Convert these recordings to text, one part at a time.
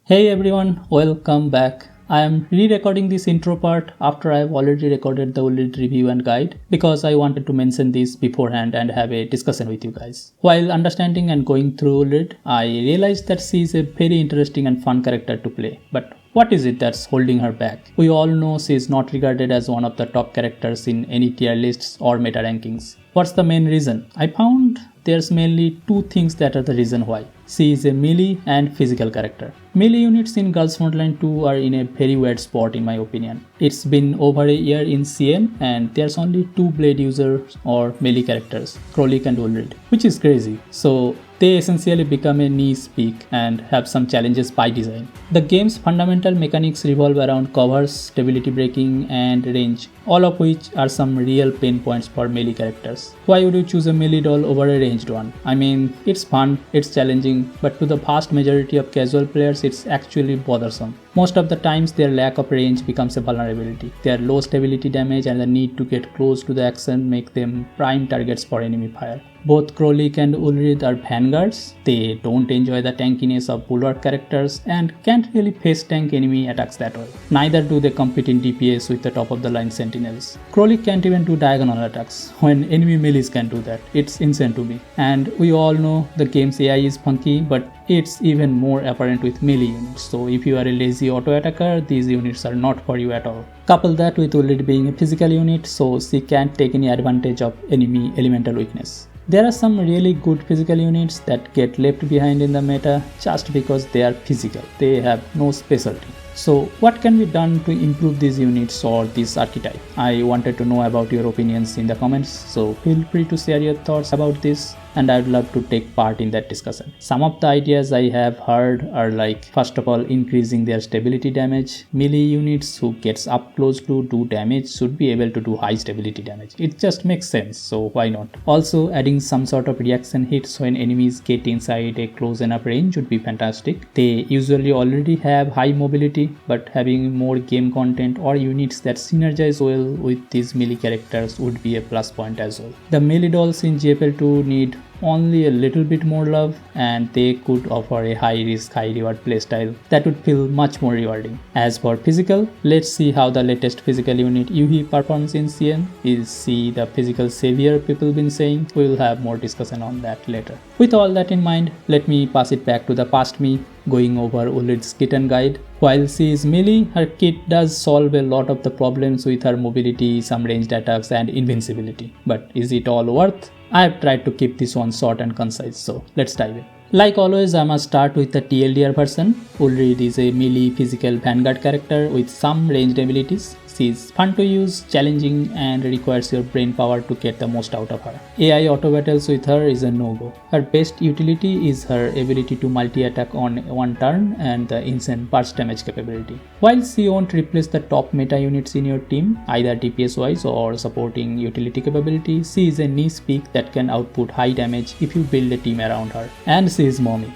Hey everyone, welcome back. I am re-recording this intro part after I have already recorded the Ullrid review and guide because I wanted to mention this beforehand and have a discussion with you guys. While understanding and going through Ullrid, I realized that she is a very interesting and fun character to play. But what is it that's holding her back? We all know she is not regarded as one of the top characters in any tier lists or meta rankings. What's the main reason? I found there's mainly two things that are the reason why. She is a melee and physical character. Melee units in Girls Frontline 2 are in a very weird spot in my opinion. It's been over a year in CM and there's only two blade users or melee characters, Krolik and Ullrid, which is crazy. So they essentially become a niche peak and have some challenges by design. The game's fundamental mechanics revolve around covers, stability breaking and range, all of which are some real pain points for melee characters. Why would you choose a melee doll over a ranged one? I mean, it's fun, it's challenging, but to the vast majority of casual players it's actually bothersome. Most of the times their lack of range becomes a vulnerability. Their low stability damage and the need to get close to the action make them prime targets for enemy fire. Both Krolik and Ullrid are vanguards. They don't enjoy the tankiness of bulwark characters and can't really face tank enemy attacks that well. Neither do they compete in DPS with the top of the line sentinels. Krolik can't even do diagonal attacks when enemy melees can do that. It's insane to me. And we all know the game's AI is funky, but it's even more apparent with melee units. So if you are a lazy auto attacker, these units are not for you at all. Couple that with Ullrid being a physical unit, so she can't take any advantage of enemy elemental weakness. There are some really good physical units that get left behind in the meta just because they are physical. They have no specialty. So what can be done to improve these units or this archetype? I wanted to know about your opinions in the comments, so feel free to share your thoughts about this and I'd love to take part in that discussion. Some of the ideas I have heard are like, first of all, increasing their stability damage. Melee units who gets up close to do damage should be able to do high stability damage. It just makes sense, so why not? Also, adding some sort of reaction hits when enemies get inside a close enough range would be fantastic. They usually already have high mobility, but having more game content or units that synergize well with these melee characters would be a plus point as well. The melee dolls in GFL2 need only a little bit more love and they could offer a high risk high reward playstyle that would feel much more rewarding. As for physical, let's see how the latest physical unit Yuhi performs in CN. Is she the physical savior people been saying? We will have more discussion on that later. With all that in mind, let me pass it back to the past me, going over Ullrid's kit and guide. While she is melee, her kit does solve a lot of the problems with her mobility, some ranged attacks and invincibility. But is it all worth? I have tried to keep this one short and concise, so let's dive in. Like always, I must start with the TLDR version. Ullrid is a melee physical vanguard character with some ranged abilities. She is fun to use, challenging and requires your brain power to get the most out of her. AI auto battles with her is a no-go. Her best utility is her ability to multi-attack on one turn and the insane burst damage capability. While she won't replace the top meta units in your team, either DPS wise or supporting utility capability, she is a niche peak that can output high damage if you build a team around her. And she is mommy.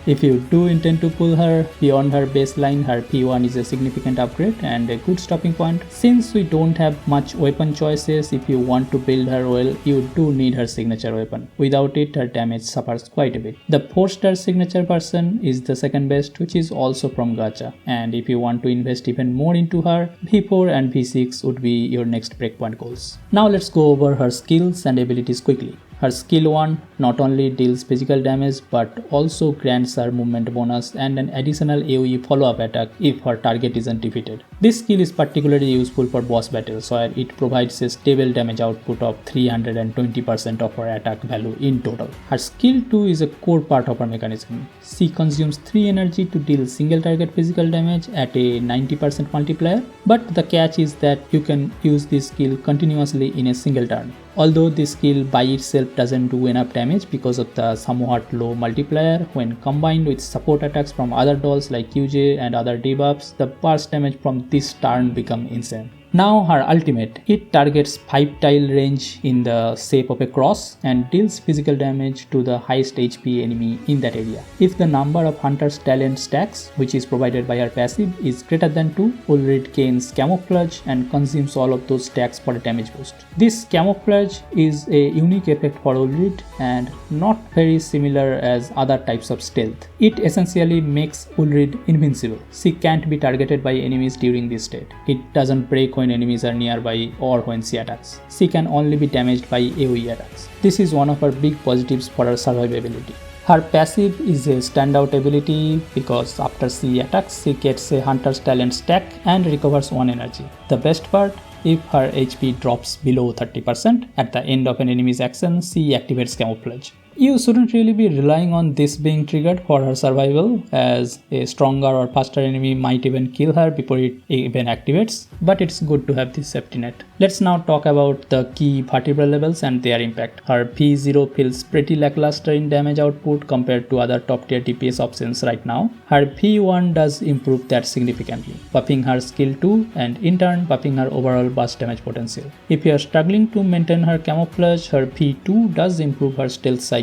If you do intend to pull her beyond her baseline, her P1 is a significant upgrade and a good stopping point. Since we don't have much weapon choices, if you want to build her well, you do need her signature weapon. Without it, her damage suffers quite a bit. The 4-star signature version is the second best, which is also from Gacha. And if you want to invest even more into her, V4 and V6 would be your next breakpoint goals. Now let's go over her skills and abilities quickly. Her skill 1 not only deals physical damage but also grants her movement bonus and an additional AoE follow-up attack if her target isn't defeated. This skill is particularly useful for boss battles where it provides a stable damage output of 320% of her attack value in total. Her skill 2 is a core part of her mechanism. She consumes 3 energy to deal single target physical damage at a 90% multiplier, but the catch is that you can use this skill continuously in a single turn. Although this skill by itself doesn't do enough damage because of the somewhat low multiplier, when combined with support attacks from other dolls like QJ and other debuffs, the burst damage from this turn become insane. Now her ultimate, it targets 5 tile range in the shape of a cross and deals physical damage to the highest HP enemy in that area. If the number of Hunter's talent stacks, which is provided by her passive, is greater than 2, Ullrid gains camouflage and consumes all of those stacks for a damage boost. This camouflage is a unique effect for Ullrid and not very similar as other types of stealth. It essentially makes Ullrid invincible. She can't be targeted by enemies during this state. It doesn't break when enemies are nearby or when she attacks. She can only be damaged by AoE attacks. This is one of her big positives for her survivability. Her passive is a standout ability because after she attacks, she gets a Hunter's Talent stack and recovers 1 energy. The best part, if her HP drops below 30%, at the end of an enemy's action, she activates Camouflage. You shouldn't really be relying on this being triggered for her survival, as a stronger or faster enemy might even kill her before it even activates, but it's good to have this safety net. Let's now talk about the key Vertebrae levels and their impact. Her V0 feels pretty lackluster in damage output compared to other top tier DPS options right now. Her V1 does improve that significantly, buffing her skill 2 and in turn buffing her overall burst damage potential. If you are struggling to maintain her camouflage, her V2 does improve her stealth cycles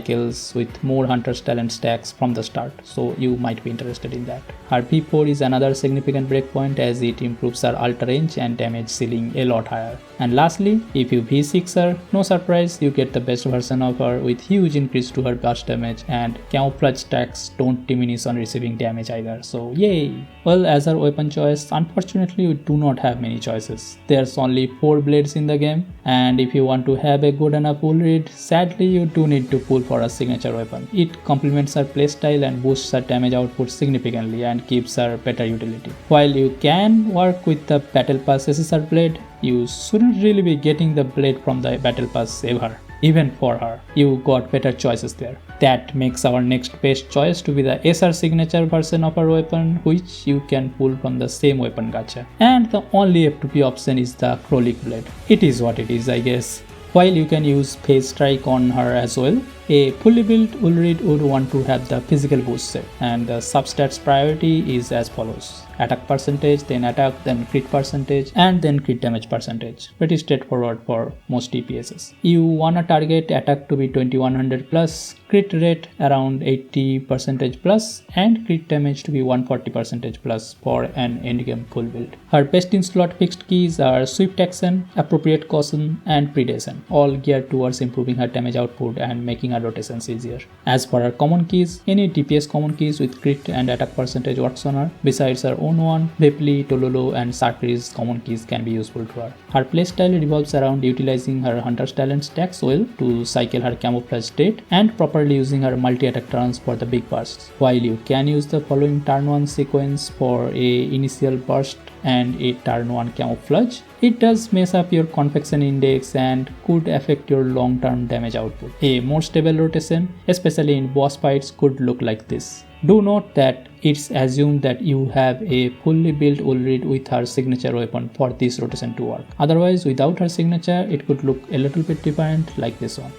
with more Hunter's Talent stacks from the start, so you might be interested in that. Her V4 is another significant breakpoint as it improves her ult range and damage ceiling a lot higher. And lastly, if you V6 her, no surprise, you get the best version of her with huge increase to her burst damage, and camouflage stacks don't diminish on receiving damage either, so yay! Well, as her weapon choice, unfortunately we do not have many choices. There's only 4 blades in the game, and if you want to have a good enough Ullrid, sadly you do need to pull for a signature weapon. It complements her playstyle and boosts her damage output significantly and gives her better utility. While you can work with the Battle Pass SSR blade, you shouldn't really be getting the blade from the Battle Pass ever. Even for her, you got better choices there. That makes our next best choice to be the SR signature version of her weapon, which you can pull from the same weapon gacha. And the only F2P option is the Krolik blade. It is what it is, I guess. While you can use Phase Strike on her as well, a fully built Ullrid would want to have the physical boost set, and the substats priority is as follows: attack percentage, then attack, then crit percentage, and then crit damage percentage. Pretty straightforward for most DPSs. You wanna target attack to be 2100 plus, crit rate around 80% plus, and crit damage to be 140% plus for an endgame full build. Her best in slot fixed keys are Swift Action, Appropriate Caution, and Predation, all geared towards improving her damage output and making her rotations easier. As for her common keys, any DPS common keys with crit and attack percentage works on her. Besides her own one, Vepli, Tololo, and Sarkri's common keys can be useful to her. Her playstyle revolves around utilizing her Hunter's Talent stacks well to cycle her camouflage state and properly using her multi-attack turns for the big bursts. While you can use the following turn 1 sequence for a initial burst and a turn 1 camouflage, it does mess up your convection index and could affect your long-term damage output. A more stable rotation, especially in boss fights, could look like this. Do note that it's assumed that you have a fully built Ullrid with her signature weapon for this rotation to work. Otherwise, without her signature, it could look a little bit different like this one.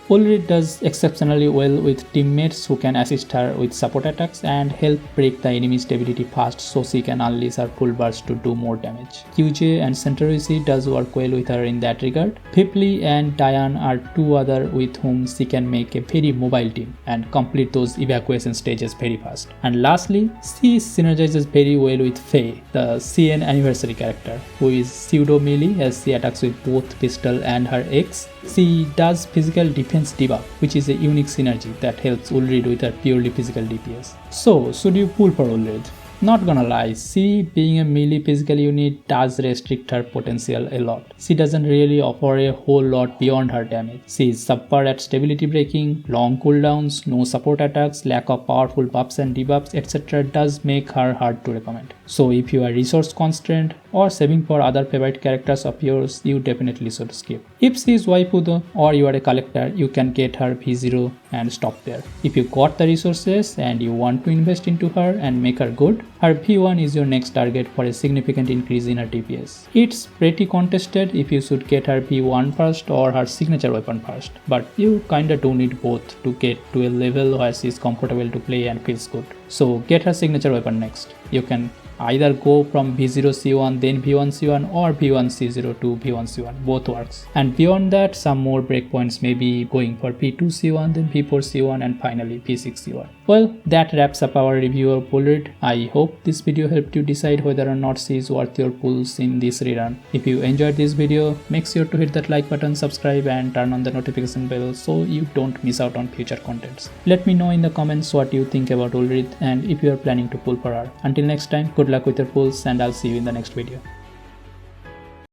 Ullrid does exceptionally well with teammates who can assist her with support attacks and help break the enemy stability fast so she can unleash her full burst to do more damage. QJ and Centaurisi does work well with her in that regard. Pipli and Diane are 2 other with whom she can make a very mobile team and complete those evacuation stages very fast. And lastly, she synergizes very well with Faye, the CN anniversary character, who is pseudo melee as she attacks with both pistol and her X. She does physical defense debuff, which is a unique synergy that helps Ullrid with her purely physical DPS. So, should you pull for Ullrid? Not gonna lie, she being a melee physical unit does restrict her potential a lot. She doesn't really offer a whole lot beyond her damage. She is subpar at stability breaking, long cooldowns, no support attacks, lack of powerful buffs and debuffs, etc. does make her hard to recommend. So if you are resource constrained or saving for other favorite characters of yours, you definitely should skip. If she is waifu though, or you are a collector, you can get her V0 and stop there. If you got the resources and you want to invest into her and make her good, her V1 is your next target for a significant increase in her DPS. It's pretty contested if you should get her V1 first or her signature weapon first, but you kinda do need both to get to a level where she's comfortable to play and feels good. So get her signature weapon next. You can either go from V0 C1 then V1 C1 or V1 C0 to V1 C1, both works. And beyond that, some more breakpoints may be going for V2 C1 then V4 C1 and finally V6 C1. Well, that wraps up our review of Ullrid. I hope this video helped you decide whether or not she is worth your pulls in this rerun. If you enjoyed this video, make sure to hit that like button, subscribe and turn on the notification bell so you don't miss out on future contents. Let me know in the comments what you think about Ullrid and if you are planning to pull for her. Until next time, good luck with your pulls and I'll see you in the next video.